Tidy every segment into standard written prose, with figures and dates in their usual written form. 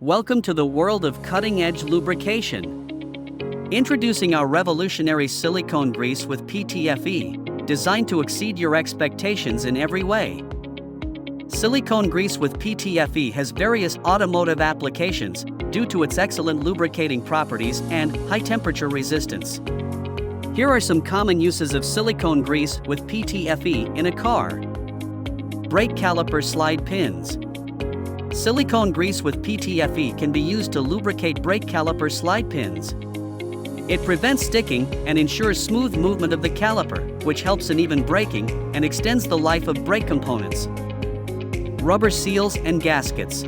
Welcome to the world of cutting-edge lubrication. Introducing our revolutionary silicone grease with PTFE, designed to exceed your expectations in every way. Silicone grease with PTFE has various automotive applications due to its excellent lubricating properties and high-temperature resistance. Here are some common uses of silicone grease with PTFE in a car. Brake caliper slide pins. Silicone grease with PTFE can be used to lubricate brake caliper slide pins. It prevents sticking and ensures smooth movement of the caliper, which helps in even braking and extends the life of brake components. Rubber seals and gaskets.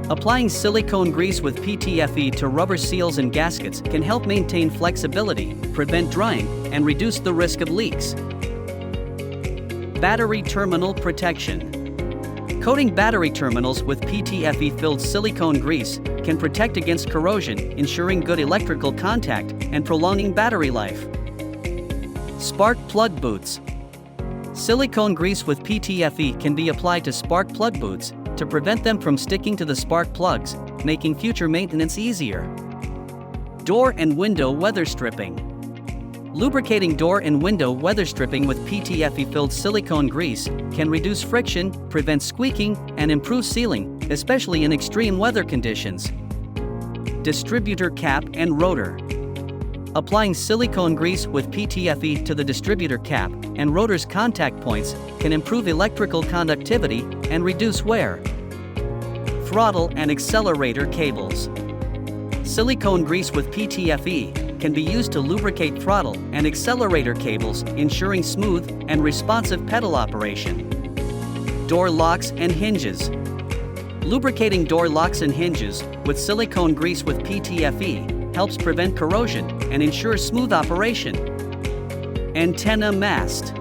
Applying silicone grease with PTFE to rubber seals and gaskets can help maintain flexibility, prevent drying, and reduce the risk of leaks. Battery terminal protection. Coating battery terminals with PTFE-filled silicone grease can protect against corrosion, ensuring good electrical contact and prolonging battery life. Spark plug boots. Silicone grease with PTFE can be applied to spark plug boots to prevent them from sticking to the spark plugs, making future maintenance easier. Door and window weather stripping. Lubricating door and window weather stripping with PTFE-filled silicone grease can reduce friction, prevent squeaking, and improve sealing, especially in extreme weather conditions. Distributor cap and rotor. Applying silicone grease with PTFE to the distributor cap and rotor's contact points can improve electrical conductivity and reduce wear. Throttle and accelerator cables. Silicone grease with PTFE can be used to lubricate throttle and accelerator cables, ensuring smooth and responsive pedal operation. Door locks and hinges. Lubricating door locks and hinges with silicone grease with PTFE helps prevent corrosion and ensures smooth operation. Antenna mast.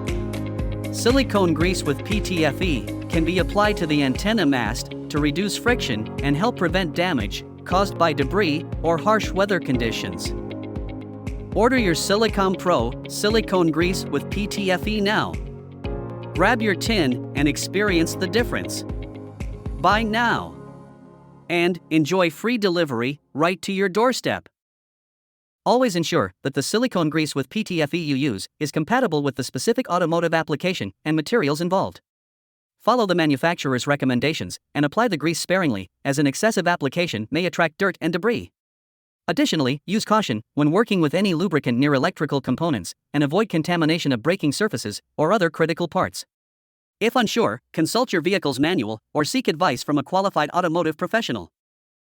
Silicone grease with PTFE can be applied to the antenna mast to reduce friction and help prevent damage caused by debris or harsh weather conditions. Order your Silicone Pro silicone grease with PTFE now. Grab your tin and experience the difference. Buy now. And enjoy free delivery right to your doorstep. Always ensure that the silicone grease with PTFE you use is compatible with the specific automotive application and materials involved. Follow the manufacturer's recommendations and apply the grease sparingly, as an excessive application may attract dirt and debris. Additionally, use caution when working with any lubricant near electrical components and avoid contamination of braking surfaces or other critical parts. If unsure, consult your vehicle's manual or seek advice from a qualified automotive professional.